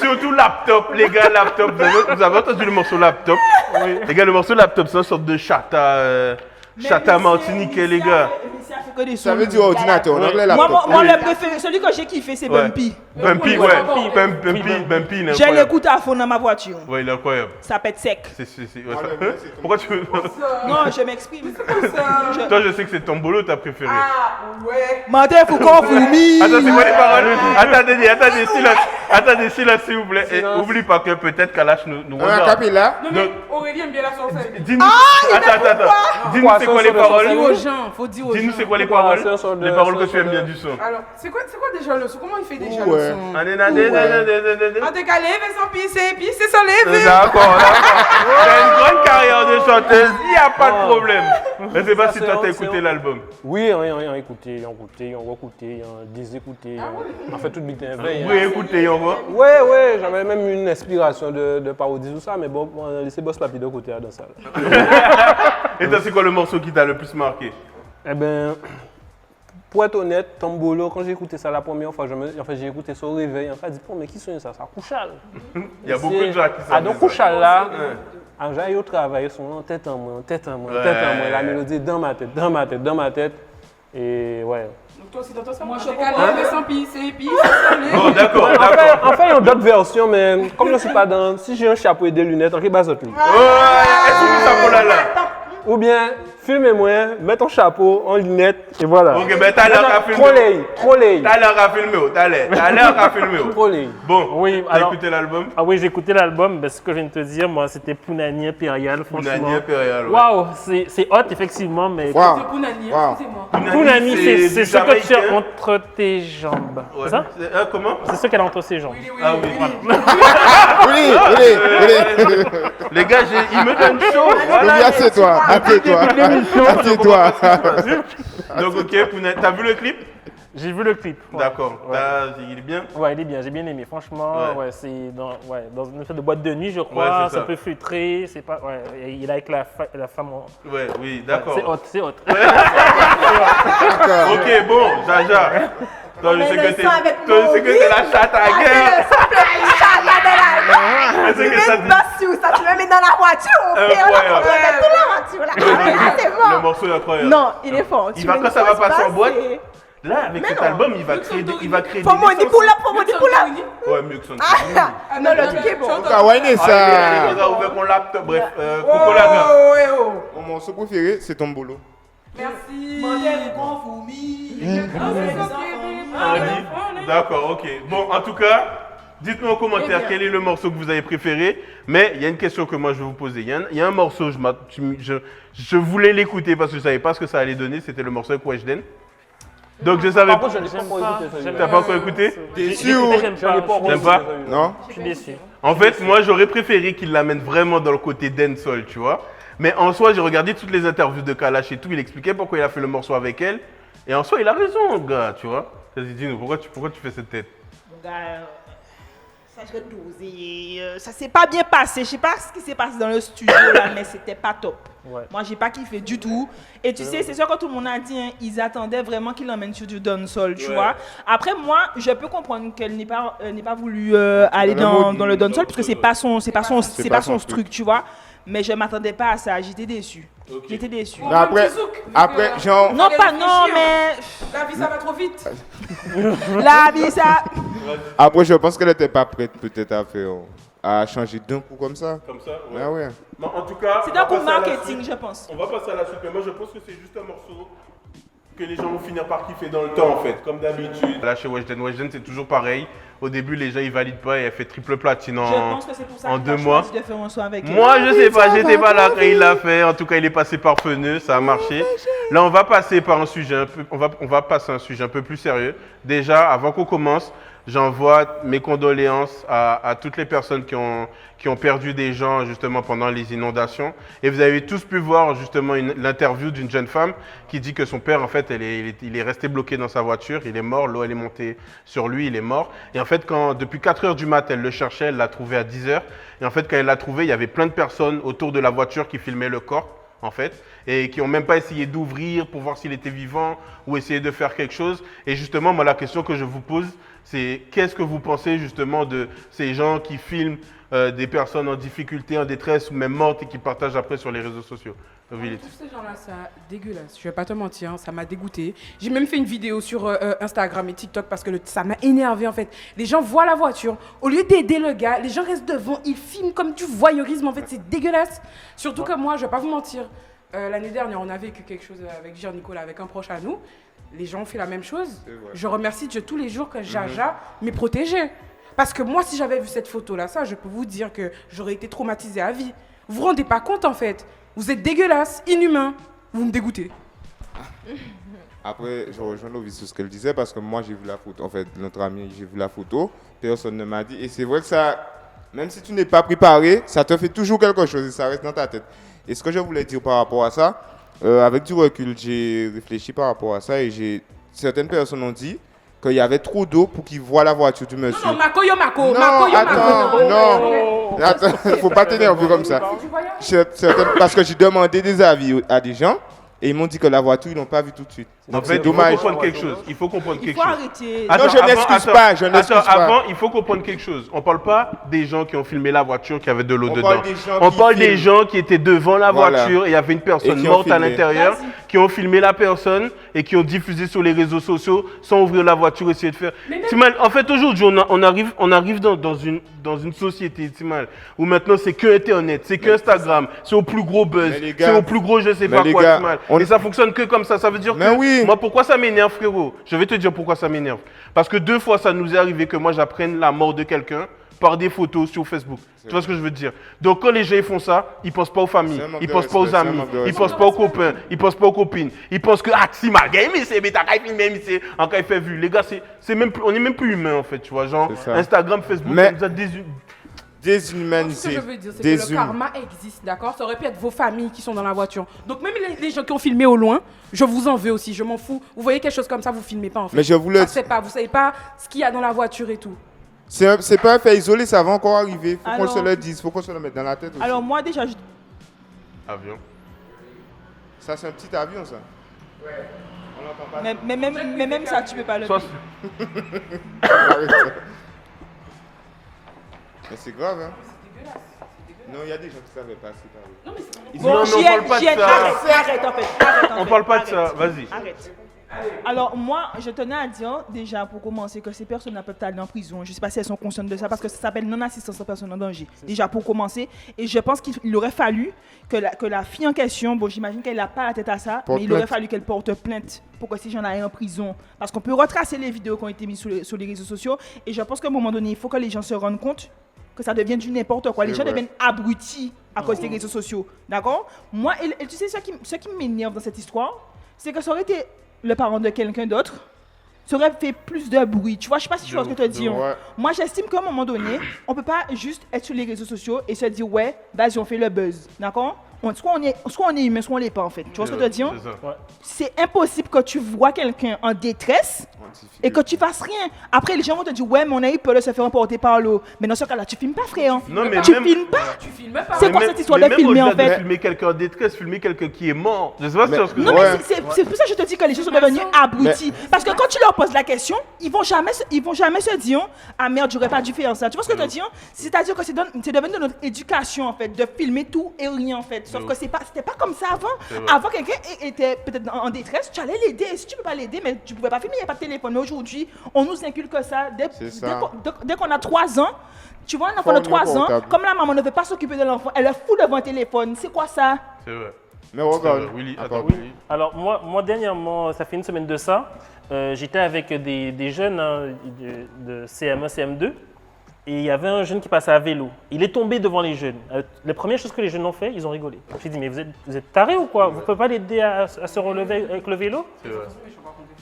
surtout laptop, les gars, laptop. Vous avez entendu le morceau laptop? Oui. Les gars, le morceau laptop, c'est une sorte de chata martiniquais, les gars. Ça veut dire ordinateur, en anglais laptop. Moi, le préféré, celui que j'ai kiffé, c'est Ouais. Bumpy. Bumpy, ouais. Bumpy, il est Je incroyable. l'écoute à fond dans ma voiture. Ouais, il est incroyable. Ça pète sec. Ouais, Pourquoi tu veux... Non, je m'exprime. Toi, je sais que c'est Tombolo ta préférée. Martin Foucault, Fourmi. Attends, c'est quoi les paroles? Attendez, silence, s'il vous plaît. Et oublie pas que peut-être Kalash nous Un regarde. capilla. Non, mais Aurélie aime bien la sorcellerie. Dis-nous, attends. Dis-nous c'est quoi les paroles? Dis aux gens, faut dire aux gens. Dis-nous c'est quoi les Quoi, paroles? c'est un sort de- Les paroles que c'est un tu sort aimes de- bien du son. Alors, c'est quoi déjà le son? Comment il fait déjà Ouais. le son? D'accord, En décalé, sans pisser sans lever. d'accord. T'as une grande carrière de chanteuse, il n'y a pas de problème. Je ne sais pas si toi t'as écouté l'album. Oui, on a écouté, on a écouté, on a désécouté. On a fait tout le big veille. Oui, écoutez, on voit. Ouais, j'avais même une inspiration de parodie tout ça, mais bon, on a laissé Boss Papi de côté dans ça. Et toi, c'est quoi le morceau qui t'a le plus marqué? Eh ben, pour être honnête, Tombolo, quand j'ai écouté ça la première fois, j'ai écouté ça au réveil. En fait, j'ai dit, mais qui sonne ça? Ça Kouchal. Il y a beaucoup de gens qui Ah, donc savent ça. Kouchal là, Ouais. quand j'aille au travail, ils sont en tête en moi, Ouais. la mélodie dans ma tête. Et ouais. Donc toi aussi, dans ton son, Moi, en je décalé, comprends. mais sans pisser sans lever. Bon, d'accord, Enfin, il y a d'autres versions, mais comme je ne suis pas dans. Si j'ai un chapeau et des lunettes, on va base tout. Ouais, est-ce que ça pour là? Ou bien, filmez-moi, mets ton chapeau en lunettes et voilà. Ok, ben t'as l'air à filmer. Trolley. T'as l'air à filmer, t'as l'air à filmer. Trolley. Bon, Oui, t'as alors- écouté l'album? Ah oui, j'ai écouté l'album, ben, ce que je viens de te dire, moi, c'était Pounani Impérial, franchement. Pounani Impérial, ouais. Waouh, c'est hot, effectivement, mais Waouh. C'est Pounani, Wow. excusez-moi. Pounani, c'est du ce que tu as Jamaïcain. entre tes jambes. Ouais. C'est ça? Comment? C'est ce qu'elle a entre ses jambes. Ah oui. Willy. Les gars, il me donne chaud. Voilà. Oublie, assieds-toi. Assieds-toi. Donc, ok, Pounani, t'as vu le clip? J'ai vu le clip. Ouais. D'accord. Ouais. Il est bien? Ouais, il est bien, j'ai bien aimé. Franchement, Ouais. ouais, c'est dans une espèce de boîte de nuit, je crois. Ouais, c'est ça ça. peut filtrer, c'est pas. Ouais, et il est avec la femme. Ouais, oui, d'accord. C'est hot. Ok, bon, Jaja. Toi, je met sais le que t'es sang avec toi, je sais que Maurice. t'es la chatte à guerre. Je sais que ça te Ça, tu me mets dans la voiture. On fait Incroyable. on met toute la voiture là. C'est Le bon. morceau est incroyable. Non, il est fort. Il va, quand ça va passer en boîte, là, avec cet non. album, il va créer Faut mon des pull up, faut mon pull up. Ouais, mieux que son. Ah, non, le truc est bon. T'as whiné Ah, ça. il a ouvert mon laptop, bref. Oh, Coco Laga. oh, eh, oh. Mon morceau préféré, c'est Tombolo. Merci. On dit. D'accord, ok. Bon, en tout cas, dites-nous en commentaire quel est le morceau que vous avez préféré. Mais il y a une question que moi je vais vous poser. Il y a un morceau, je voulais l'écouter parce que je ne savais pas ce que ça allait donner. C'était le morceau avec Weshden. Donc je savais Par pas. contre, je n'ai pas encore écouté ça. T'as pas encore écouté? Déçu ou... J'aime Je n'ai pas encore J'aime écouté pas. ça. Non? Je suis déçu. En fait, moi, j'aurais préféré qu'il l'amène vraiment dans le côté dancehall, tu vois. Mais en soi, j'ai regardé toutes les interviews de Kalash et tout. Il expliquait pourquoi il a fait le morceau avec elle. Et en soi, il a raison, gars, tu vois. Vas-y, dis-nous, pourquoi tu fais cette tête? Mon gars, ça serait dosé. Ça s'est pas bien passé. Je sais pas ce qui s'est passé dans le studio là, mais c'était pas top. Ouais. Moi, j'ai pas kiffé du tout. Et tu sais, c'est sûr que tout le monde a dit, hein, ils attendaient vraiment qu'il l'emmène sur du dancehall, tu vois. Après, moi, je peux comprendre qu'elle n'ait pas voulu aller dans le dancehall parce que c'est pas son truc, tu vois. Mais je m'attendais pas à ça. J'étais déçu. J'étais déçu. Non, après, genre... Non, pas non, mais La vie, ça va trop vite. la vie, ça. Après, je pense qu'elle n'était pas prête peut-être à changer d'un coup comme ça. Comme ça, ouais. Ah ouais. Mais en tout cas, C'est on va un coup passer à la marketing, suite. je pense. On va passer à la suite, mais moi je pense que c'est juste un morceau que les gens vont finir par kiffer dans le temps en fait, comme d'habitude. Là chez Weshden, c'est toujours pareil. Au début, les gens ils valident pas et elle fait triple platine Je pense que c'est pour ça en qu'il 2 a mois. choisi de faire un son avec elle. Moi, je sais pas, j'étais pas là quand il l'a fait. En tout cas, il est passé par Feneux, ça a marché. Là, on va passer par un sujet on va passer à un sujet un peu plus sérieux. Déjà, avant qu'on commence, j'envoie mes condoléances à toutes les personnes qui ont perdu des gens justement pendant les inondations. Et vous avez tous pu voir justement l'interview d'une jeune femme qui dit que son père, en fait, il est resté bloqué dans sa voiture, il est mort, l'eau elle est montée sur lui, il est mort. Et en fait, depuis 4 heures du mat, elle le cherchait, elle l'a trouvé à 10 heures. Et en fait, quand elle l'a trouvé, il y avait plein de personnes autour de la voiture qui filmaient le corps, en fait, et qui n'ont même pas essayé d'ouvrir pour voir s'il était vivant ou essayer de faire quelque chose. Et justement, moi, la question que je vous pose, c'est qu'est-ce que vous pensez justement de ces gens qui filment des personnes en difficulté, en détresse ou même mortes et qui partagent après sur les réseaux sociaux? Ovilit. Tous ces gens-là, c'est dégueulasse. Je vais pas te mentir, ça m'a dégoûté. J'ai même fait une vidéo sur Instagram et TikTok parce que ça m'a énervé en fait. Les gens voient la voiture, au lieu d'aider le gars, les gens restent devant, ils filment comme du voyeurisme en fait, c'est dégueulasse. Surtout que moi, je vais pas vous mentir, l'année dernière, on a vécu quelque chose avec Jean-Nicolas, avec un proche à nous. Les gens ont fait la même chose. Je remercie Dieu tous les jours que Jaja m'ait protégée. Parce que moi, si j'avais vu cette photo-là, ça, je peux vous dire que j'aurais été traumatisée à vie. Vous vous rendez pas compte, en fait. Vous êtes dégueulasse, inhumain. Vous me dégoûtez. Après, je rejoins Lovis sur ce qu'elle disait parce que moi, j'ai vu la photo. En fait, notre ami, j'ai vu la photo. Personne ne m'a dit. Et c'est vrai que ça, même si tu n'es pas préparé, ça te fait toujours quelque chose et ça reste dans ta tête. Et ce que je voulais dire par rapport à ça, avec du recul, j'ai réfléchi par rapport à ça et certaines personnes ont dit qu'il y avait trop d'eau pour qu'ils voient la voiture du monsieur. Non, Mako, yo, Mako. Non, Mako, yo, attends, Mako. non. Attends, faut pas t'énerver comme ça. Parce que j'ai demandé des avis à des gens et ils m'ont dit que la voiture, ils l'ont pas vue tout de suite. En Donc fait, c'est dommage. il faut comprendre Il quelque faut chose. arrêter. Non, je n'excuse pas, je n'excuse Attends, pas. avant, il faut comprendre quelque chose. On parle pas des gens qui ont filmé la voiture qui avait de l'eau On dedans. parle des gens On qui parle des filment. gens qui étaient devant la Voilà. voiture et il y avait une personne Et qui ont morte à filmé. l'intérieur, qui ont filmé la personne et qui ont diffusé sur les réseaux sociaux sans ouvrir la voiture, essayer de faire. Timal, en fait, aujourd'hui, on arrive dans une société, Timal, où maintenant c'est que Internet, c'est que Instagram, c'est au plus gros buzz, Mais les gars- c'est au plus gros je sais mais pas les quoi, gars, Timal. on- Et ça fonctionne que comme ça. Ça veut dire Mais que oui. moi, pourquoi ça m'énerve, frérot? Je vais te dire pourquoi ça m'énerve. Parce que 2 fois, ça nous est arrivé que moi, j'apprenne la mort de quelqu'un par des photos sur Facebook. Tu vois ce que je veux dire? Donc, quand les gens ils font ça, ils pensent pas aux familles, C'est un manque ils de pensent pas aux respect, c'est un amis, manque de ils respect. pensent pas aux copains, ils pensent pas aux copines. Ils pensent que, ah, si, ma game, mais t'as qu'à filmer, mais c'est encore il fait vu. Les gars, on est même plus humain, en fait, tu vois. Genre, C'est ça. Instagram, Facebook, Mais- ça nous a Ce que Déshumanisé. je veux dire, c'est que le karma existe, d'accord? Ça aurait pu être vos familles qui sont dans la voiture. Donc même les gens qui ont filmé au loin, je vous en veux aussi, je m'en fous. Vous voyez quelque chose comme ça, vous filmez pas en fait. Mais je voulais- Ça se fait pas, vous savez pas ce qu'il y a dans la voiture et tout. C'est pas un fait isolé, ça va encore arriver. Faut qu'on Alors- se le dise, faut qu'on se le mette dans la tête aussi. Alors moi déjà, Avion. Ça, c'est un petit avion, ça. On l'entend pas. mais même ça, tu peux pas le Soit- dire. Mais c'est grave, hein. Non, il y a des gens qui savaient pas. C'est pas vrai. Bon, Non, mais on Chienne, parle pas de Chienne, ça. arrête en fait. Arrête, en On fait, parle pas de arrête. ça, vas-y. Arrête. Alors moi, je tenais à dire déjà pour commencer que ces personnes peuvent aller en prison. Je ne sais pas si elles sont conscientes de ça parce que ça s'appelle non-assistance aux personnes en danger. Déjà pour commencer. Et je pense qu'il aurait fallu que la fille en question, bon j'imagine qu'elle n'a pas la tête à ça, Porte mais il aurait plainte. fallu qu'elle porte plainte pour que ces gens aillent en prison. Parce qu'on peut retracer les vidéos qui ont été mises sur les réseaux sociaux. Et je pense qu'à un moment donné, il faut que les gens se rendent compte que ça devient du n'importe quoi. Les C'est gens vrai. deviennent abrutis à cause des réseaux sociaux. D'accord? Moi, et tu sais, ce qui m'énerve dans cette histoire, c'est que ça aurait été le parent de quelqu'un d'autre, ça aurait fait plus de bruit. Tu vois, je sais pas si tu vois ce que je te dis. Ouais. Moi, j'estime qu'à un moment donné, on peut pas juste être sur les réseaux sociaux et se dire, ouais, vas-y, on fait le buzz. D'accord? Soit on est humain, soit on l'est pas, en fait. Tu vois ce que je te dis? C'est ça. C'est impossible que tu vois quelqu'un en détresse et que tu fasses rien. Après, les gens vont te dire, ouais, mais on a eu peur de se faire emporter par l'eau. Mais dans ce cas-là, tu filmes pas, frère. Non, mais Tu même- filmes pas. Tu filmes pas. C'est quoi Mais cette histoire mais de même filmer, en au-delà de fait? filmer quelqu'un en détresse, filmer quelqu'un qui est mort. Je sais pas si tu vois ce que je Non, veux dire. mais c'est pour ça que je te dis que les gens sont devenus abrutis. Parce que quand tu leur poses la question, ils vont jamais se dire, ah merde, j'aurais pas dû faire ça. Tu vois ce que je te dis? C'est-à-dire que c'est devenu de notre éducation, en fait, de filmer tout et rien, en fait. Sauf que c'était pas comme ça avant. vrai. Avant, quelqu'un était peut-être en détresse, tu allais l'aider. Si tu peux pas l'aider, mais tu pouvais pas filmer, il n'y a pas de téléphone. Mais aujourd'hui, on nous inculque ça C'est ça. dès qu'on a 3 ans. Tu vois, un enfant de Formé 3 ans, portable. comme la maman ne veut pas s'occuper de l'enfant, elle le fout devant un téléphone. C'est quoi ça? C'est vrai. Mais C'est regarde. vrai. Willy, Attends, attends, oui. Willy. Alors moi dernièrement, ça fait une semaine de ça, j'étais avec des jeunes hein, de CM1, CM2 et il y avait un jeune qui passait à vélo. Il est tombé devant les jeunes. Les premières choses que les jeunes ont fait, ils ont rigolé. J'ai dit mais vous êtes tarés ou quoi? Vous ne pouvez pas l'aider à se relever avec le vélo? C'est vrai.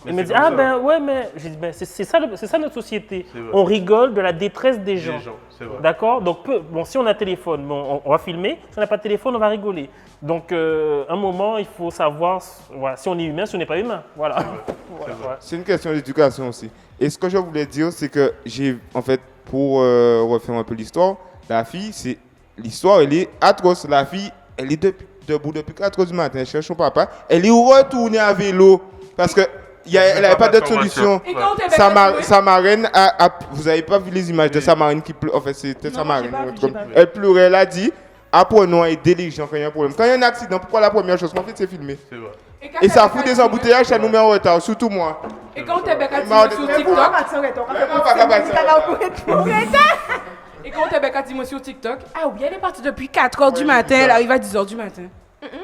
Il Mais me c'est dit comme ah ça. ben ouais mais j'ai dit ben, c'est ça notre société. C'est vrai. On rigole de la détresse des gens. Les gens, c'est vrai. D'accord. Donc bon si on a téléphone, bon, on va filmer. Si on n'a pas de téléphone, on va rigoler. Donc un moment il faut savoir voilà, si on est humain, si on n'est pas humain. Voilà. Voilà, voilà. C'est une question d'éducation aussi. Et ce que je voulais dire, c'est que en fait, pour refaire un peu l'histoire, la fille, l'histoire, elle est atroce. La fille, elle est debout depuis 4 h du matin, elle cherche son papa. Elle est retournée à vélo parce que elle n'avait pas d'autre solution. Et quand t'es Sa marraine, vous n'avez pas vu les images de sa marraine qui pleure. En fait, c'était Non, sa j'ai marraine. pas vu, j'ai pas vu. Elle pleurait, elle a dit apprenons à aider les gens quand il y a un problème. Quand il y a un accident, pourquoi la première chose qu'on fait, c'est filmer? C'est vrai. Et ça fout des embouteillages, ça nous met en retard, surtout moi. Et quand t'es Becca Mais sur vous- TikTok, et quand t'es Becca sur TikTok, ah oui, elle est partie depuis 4 h du matin, elle arrive à 10 h du matin.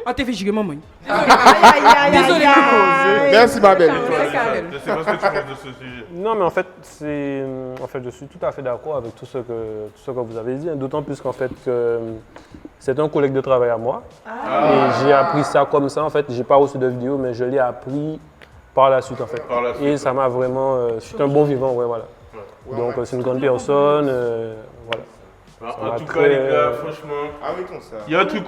On t'a fait girer maman. Désolé, Merci, ma belle. Je sais pas ce que tu penses de ce sujet. Non, mais en fait, je suis tout à fait d'accord avec tout ce que vous avez dit, hein, d'autant plus qu'en fait, c'est un collègue de travail à moi. Et j'ai appris ça comme ça, en fait. J'ai pas reçu de vidéo, mais je l'ai appris par la suite, en fait. Par la suite, Et ça m'a vraiment... c'est un bon vivant, ouais, voilà. Donc, c'est une grande personne, voilà. En va tout cas, très- les gars, franchement, Arrêtons ça. il y a un truc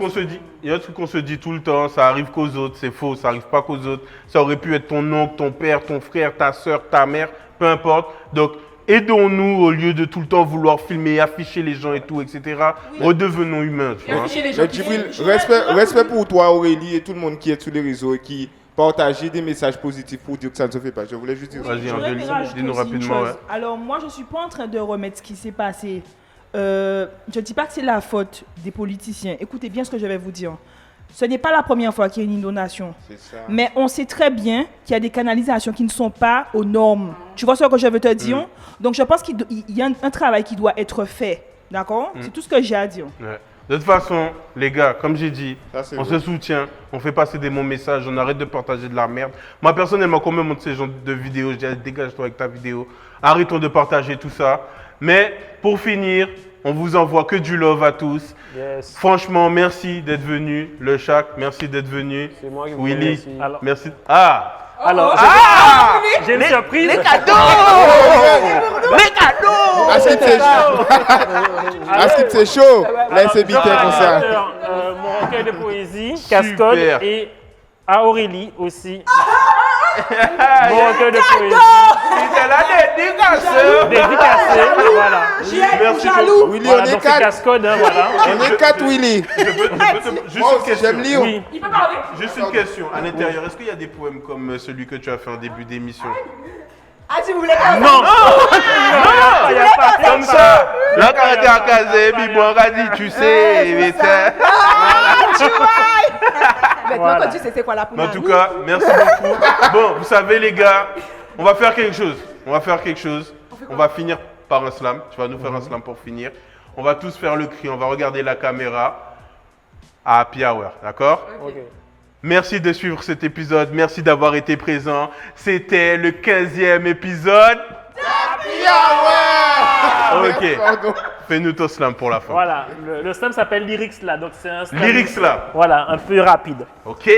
qu'on se dit tout le temps, ça arrive qu'aux autres, c'est faux, ça arrive pas qu'aux autres. Ça aurait pu être ton oncle, ton père, ton frère, ta soeur, ta mère, peu importe. Donc, aidons-nous au lieu de tout le temps vouloir filmer, afficher les gens et tout, etc. Redevenons humains, tu vois. afficher les gens Mais qui Djibril, filment. respect pour toi, Aurélie, et tout le monde qui est sur les réseaux et qui partage des messages positifs pour dire que ça ne se fait pas. Je voulais juste dire ça. Vas-y, J'aurais Angèle, aimé rajouter dis-nous aussi une rapidement. chose. Ouais. Alors moi, je ne suis pas en train de remettre ce qui s'est passé. Je ne dis pas que c'est la faute des politiciens. Écoutez bien ce que je vais vous dire. Ce n'est pas la première fois qu'il y a une inondation. C'est ça. Mais on sait très bien qu'il y a des canalisations qui ne sont pas aux normes. Tu vois ce que je veux te dire? Donc je pense qu'il y a un travail qui doit être fait. D'accord? C'est tout ce que j'ai à dire. Ouais. De toute façon, les gars, comme j'ai dit, Ça, c'est on vrai. se soutient, on fait passer des bons messages, on arrête de partager de la merde. Moi, personnellement, quand on me montre ces genres de vidéos, je dis, allez, dégage-toi avec ta vidéo, arrêtons de partager tout ça. Mais pour finir, on vous envoie que du love à tous. Yes. Franchement, merci d'être venu. Le Chac, merci d'être venu. C'est moi qui vous Willy, remercie. Alors, merci. Ah! alors j'ai une surprise. Askip, c'est chaud. Laissez biter comme ça. Mon recueil de poésie, Cascode, et à Aurélie aussi. Mon recueil de poésie. C'est la dédicace! Dédicacé, voilà. Merci beaucoup. Willy, Voilà, on est donc c'est 4. Cascode, hein, voilà. On est 4, Willy. Juste Moi une aussi, question. j'aime lire. Oui. Il peut parler. Juste une question. À l'intérieur, est-ce qu'il y a des poèmes comme celui que tu as fait en début d'émission? Ah, si vous voulez pas. Non, il y a pas. Comme ça, là quand on était en casé, puis moi on a dit, tu sais, mais ça. Maintenant, Voilà. quand tu sais c'est quoi la Mais en poudre. tout cas, merci beaucoup. Bon, vous savez les gars, on va faire quelque chose. On va finir par un slam. Tu vas nous faire un slam pour finir. On va tous faire le cri, on va regarder la caméra à Happy Hour, d'accord? Ok. Merci de suivre cet épisode, merci d'avoir été présent. C'était le 15e épisode. Ok, Pardon. fais-nous ton slam pour la fin. Voilà, le slam s'appelle Lyrics là, donc c'est un slam. Lyrics là. Voilà, un peu rapide. Ok.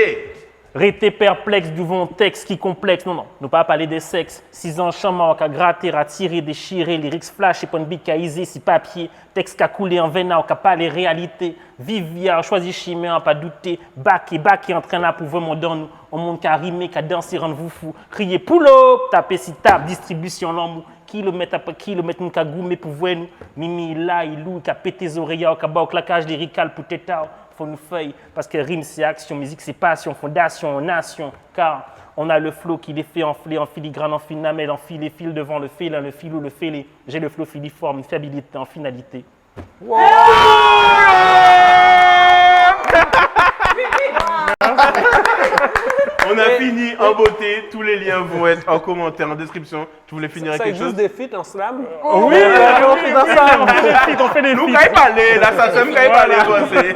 Rété perplexe du bon texte qui complexe. Non, nous pas parler des sexes. 6 ans, chambre, à gratter, à tirer, déchirer, lyrics flash, et point de bic à iser, si papier, texte qu'a coulé en veine, à pas les réalités. Vivia, choisi chimère, pas douter. Bac et entraîne à pouvoir mon dans nous. On monde qu'à rimer, qu'à danser, rendre vous fou. Crier pull-up, taper si tape, distribution l'amour. Kilomètre après kilomètre, nous qu'à goumer pour voir nous. Mimi, là, il loue, qu'à péter les oreilles, qu'à bas au claquage lyrical pour tétard. Faut nous feuille, parce que rime c'est action, musique c'est passion, fondation, nation, car on a le flow qui les fait enfler en filigrane, en finamelle, en fil et fil devant le félin, le filou, le fêlé. J'ai le flow filiforme, une fiabilité en finalité. On a fini en beauté, tous les liens vont être en commentaire, en description. Tu voulais finir avec Ça quelque chose? existe des feats en slam? Oui, on fait des Nous, feats. quand il parlait, là, ça sème quand il parlait,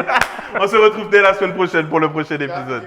On se retrouve dès la semaine prochaine pour le prochain épisode.